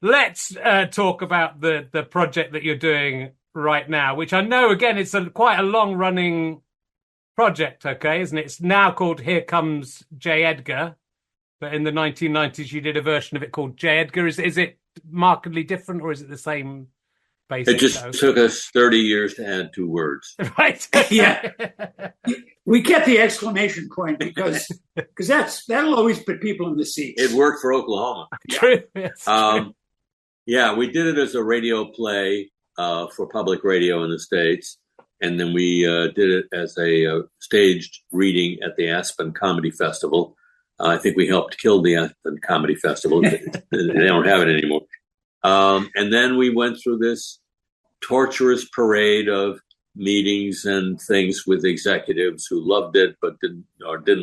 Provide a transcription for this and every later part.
let's talk about the project that you're doing right now, which I know, again, it's quite a long-running project, okay, isn't it? It's now called Here Comes J. Edgar, but in the 1990s you did a version of it called J. Edgar. Is it markedly different, or is it the same basic? It just took us 30 years to add 2 words. Right. Yeah. We kept the exclamation point because that'll always put people in the seats. It worked for Oklahoma. True. Yes, true. Yeah, we did it as a radio play for public radio in the States. And then we did it as a staged reading at the Aspen Comedy Festival. I think we helped kill the Aspen Comedy Festival. They don't have it anymore. And then we went through this torturous parade of meetings and things with executives who loved it but didn't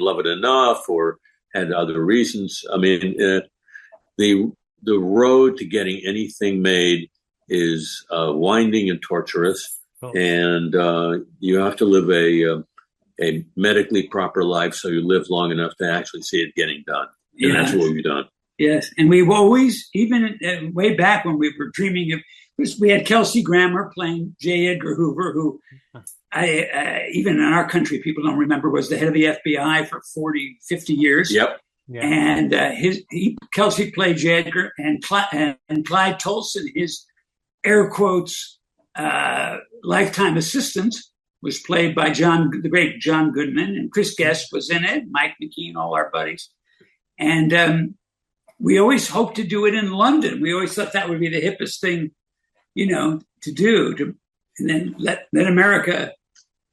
love it enough or had other reasons. I mean, the road to getting anything made is winding and torturous. Oh. And you have to live a medically proper life so you live long enough to actually see it getting done. And that's what we've done. Yes. And we've always, even way back when we were dreaming of, we had Kelsey Grammer playing J. Edgar Hoover, who even in our country, people don't remember, was the head of the FBI for 40, 50 years. Yep. Yeah. And Kelsey played J. Edgar, and Clyde Tolson, his air quotes, lifetime assistant, was played by the great John Goodman, and Chris Guest was in it, Mike McKean, all our buddies. And we always hoped to do it in London. We always thought that would be the hippest thing, to do. And then let America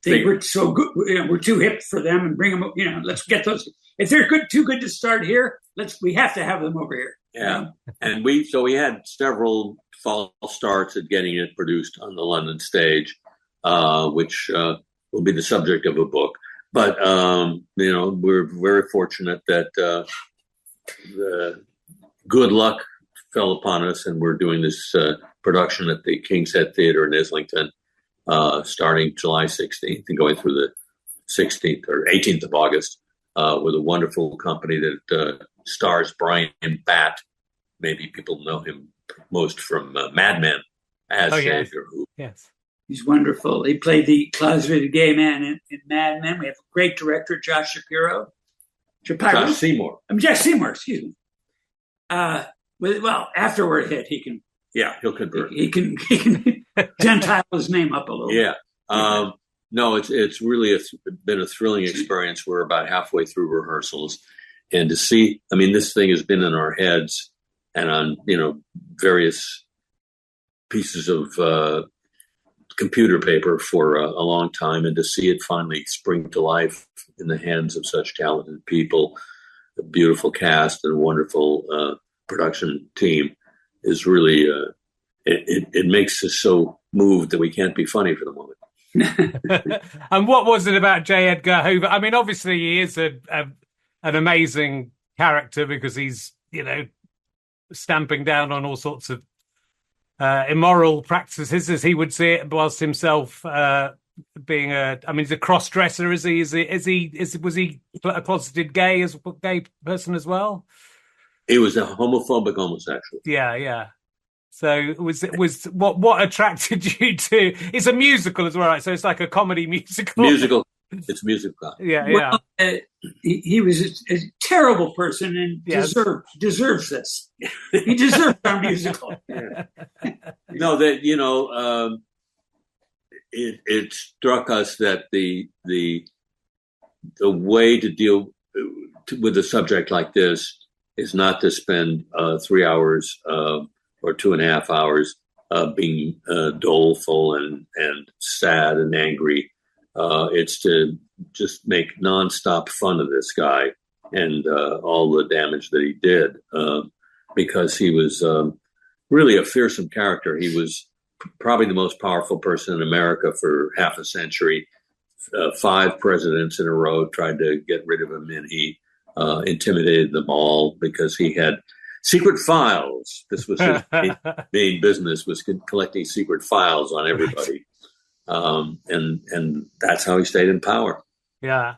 think we're so good, we're too hip for them, and bring them. Let's get those. If they're too good to start here, we have to have them over here. Yeah, and we had several false starts at getting it produced on the London stage, which will be the subject of a book. But we're very fortunate that the good luck fell upon us, and we're doing this production at the King's Head Theatre in Islington, starting July 16th and going through the 16th or 18th of August, with a wonderful company that stars Brian Batt. Maybe people know him most from Mad Men as Edgar Hoover. Yes. He's wonderful. He played the closeted gay man in Mad Men. We have a great director, Josh Shapiro. Josh Seymour. Josh Seymour, excuse me. Well, after we're hit, he can. Yeah, he'll convert. He can Gentile his name up a little. Yeah. No, it's really been a thrilling experience. We're about halfway through rehearsals, and to see, I mean, this thing has been in our heads and on various pieces of computer paper for a long time, and to see it finally spring to life in the hands of such talented people, a beautiful cast and a wonderful production team is really it makes us so moved that we can't be funny for the moment. And what was it about J. Edgar Hoover? I mean, obviously he is an amazing character because he's stamping down on all sorts of immoral practices, as he would see it, whilst himself being he's a cross-dresser. Was he a closeted gay person as well? He was a homophobic homosexual. Yeah. So was what attracted you to? It's a musical as well, right? So it's like a comedy musical. It's musical. Yeah. Well, he was a terrible person and deserves this. He deserves our musical. Yeah. No, that it struck us that the way to deal with a subject like this is not to spend 3 hours or 2.5 hours being doleful and sad and angry. It's to just make nonstop fun of this guy and all the damage that he did, because he was really a fearsome character. He was probably the most powerful person in America for half a century. 5 presidents in a row tried to get rid of him, and he intimidated them all because he had secret files. This was his main business, was collecting secret files on everybody. And that's how he stayed in power. Yeah.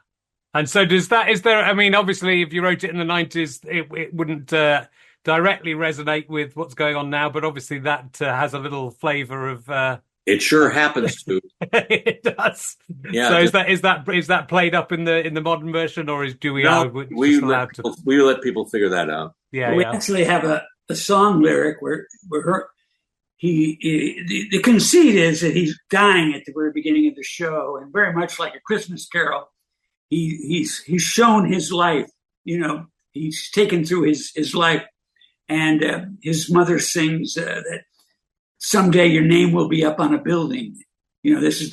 And so is there, I mean, obviously if you wrote it in the 90s, it wouldn't directly resonate with what's going on now, but obviously that has a little flavor of. It sure happens to. It does. Yeah. So is that played up in the modern version, or we let people figure that out? Yeah, well, we actually have a song lyric where the conceit is that he's dying at the very beginning of the show, and very much like A Christmas Carol, he's shown his life. He's taken through his life, and his mother sings that someday your name will be up on a building. This is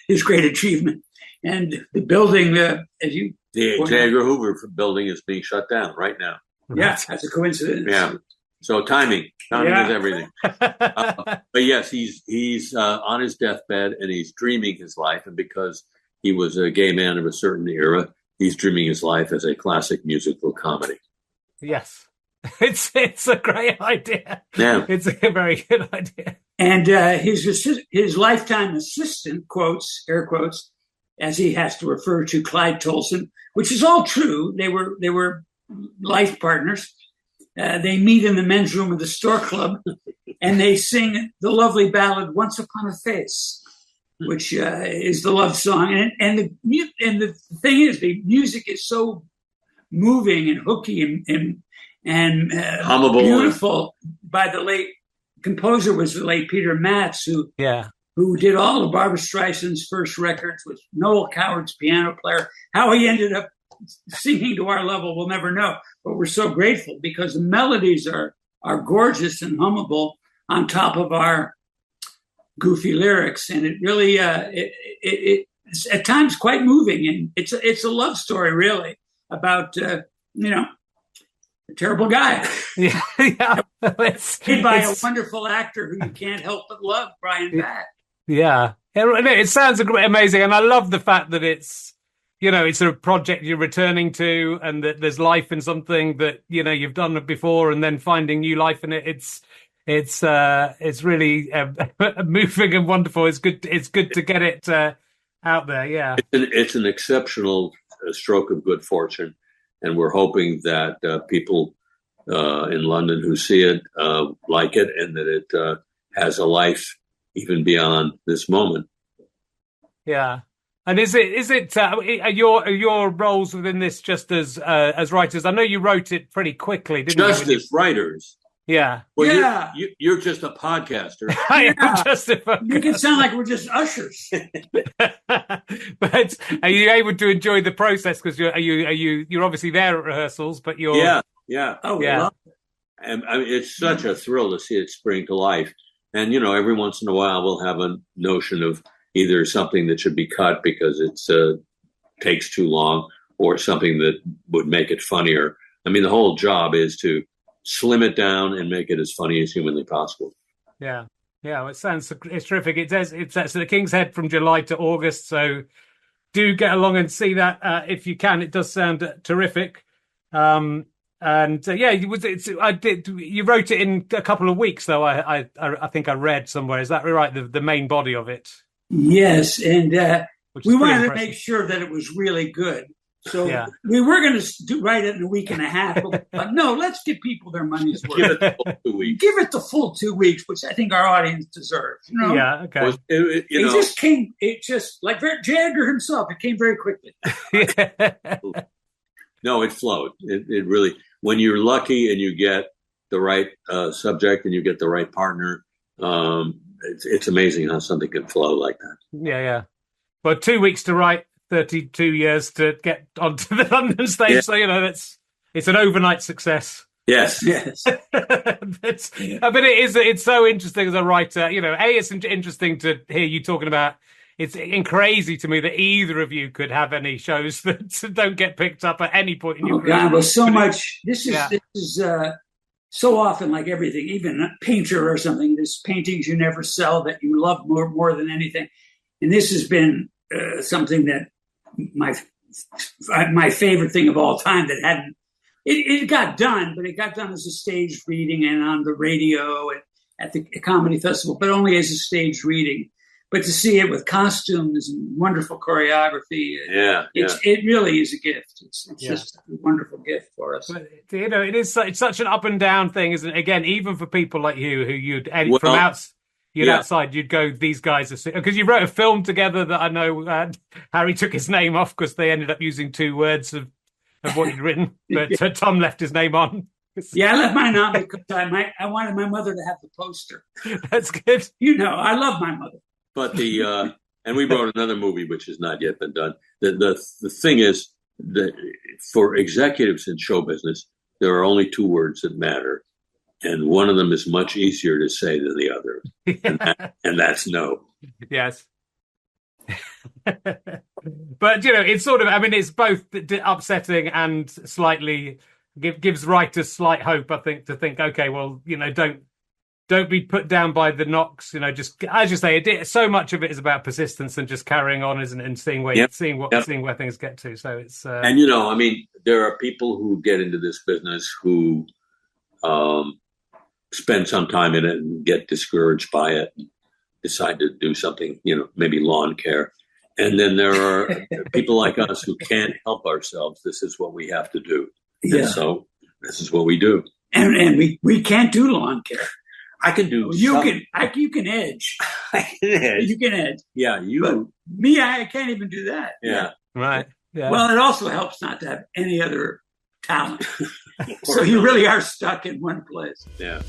his great achievement, and the building, the J. Edgar Hoover building is being shut down right now. Yeah, that's a coincidence. Yeah. So timing is everything. But yes, he's on his deathbed and he's dreaming his life. And because he was a gay man of a certain era, he's dreaming his life as a classic musical comedy. Yes, it's a great idea. Yeah, it's a very good idea. And his lifetime assistant, air quotes, as he has to refer to Clyde Tolson, which is all true. They were life partners. They meet in the men's room of the Store Club, and they sing the lovely ballad "Once Upon a Face," which is the love song. And the thing is, the music is so moving and hooky and hummable, beautiful. By the late composer was the late Peter Matz, who did all of Barbra Streisand's first records with Noel Coward's piano player. How he ended up singing to our level, we'll never know. But we're so grateful because the melodies are gorgeous and hummable on top of our goofy lyrics, and it really it's at times quite moving, and it's a love story really about a terrible guy. Yeah. Played by a wonderful actor who you can't help but love, Brian Batt. Yeah, it sounds amazing, and I love the fact that it's a project you're returning to, and that there's life in something that you've done it before, and then finding new life in it. It's really moving and wonderful. It's good to get it out there. Yeah, it's an exceptional stroke of good fortune, and we're hoping that people in London who see it like it, and that it has a life even beyond this moment. Yeah. And is it are your roles within this just as writers? I know you wrote it pretty quickly, didn't you? Just as writers. Yeah. Well, yeah. You're just a podcaster. I am just a podcaster. Make it sound like we're just ushers. But are you able to enjoy the process? Because you're obviously there at rehearsals, but you're yeah. Oh yeah. And I mean, it's such a thrill to see it spring to life. And every once in a while we'll have a notion of either something that should be cut because it takes too long, or something that would make it funnier. I mean, the whole job is to slim it down and make it as funny as humanly possible. Yeah. Well, it's terrific. It's at the King's Head from July to August, so do get along and see that if you can. It does sound terrific. You wrote it in a couple of weeks, though. I think I read somewhere. Is that right? The main body of it. Yes, and we wanted to make sure that it was really good. So we were going to write it in a week and a half, but no, let's give people their money's worth. Give it the full 2 weeks. Give it the full 2 weeks, which I think our audience deserves. Yeah, okay. It just like J. Edgar himself, it came very quickly. No, it flowed. It really, when you're lucky and you get the right subject and you get the right partner, it's amazing how something can flow like that. Yeah. Well, 2 weeks to write, 32 years to get onto the London stage. Yeah. So, it's an overnight success. Yes. But it's so interesting as a writer. It's interesting to hear you talking about. It's crazy to me that either of you could have any shows that don't get picked up at any point in your career. God, well, so much. This is so often like everything, even a painter or something. There's paintings you never sell that you love more than anything, and this has been something that my favorite thing of all time that hadn't. It got done, but it got done as a staged reading and on the radio and at the comedy festival, but only as a staged reading. But to see it with costumes and wonderful choreography, it really is a gift. It's just a wonderful gift for us. But, it's such an up and down thing, isn't it? Again, even for people like you, who you'd outside, you'd go, these guys are, because you wrote a film together that I know Harry took his name off because they ended up using 2 words of what you'd written, but Tom left his name on. Yeah, I left mine on because I wanted my mother to have the poster. That's good. I love my mother. But and we wrote another movie which has not yet been done. The thing is that for executives in show business, there are only 2 words that matter, and one of them is much easier to say than the other, and that's no. Yes. But it's sort of, I mean, it's both upsetting and slightly gives writers slight hope, I think, to think, okay, well, don't be put down by the knocks. Just as you say, so much of it is about persistence and just carrying on, isn't it? And seeing where things get to. So it's and I mean, there are people who get into this business who spend some time in it and get discouraged by it, and decide to do something, maybe lawn care. And then there are people like us who can't help ourselves. This is what we have to do. Yeah. And so this is what we do. And we can't do lawn care. I can do. You can edge. I can edge. You can edge. Yeah, But me, I can't even do that. Yeah. Right. Yeah. Well, it also helps not to have any other talent. So you really are stuck in one place. Yeah.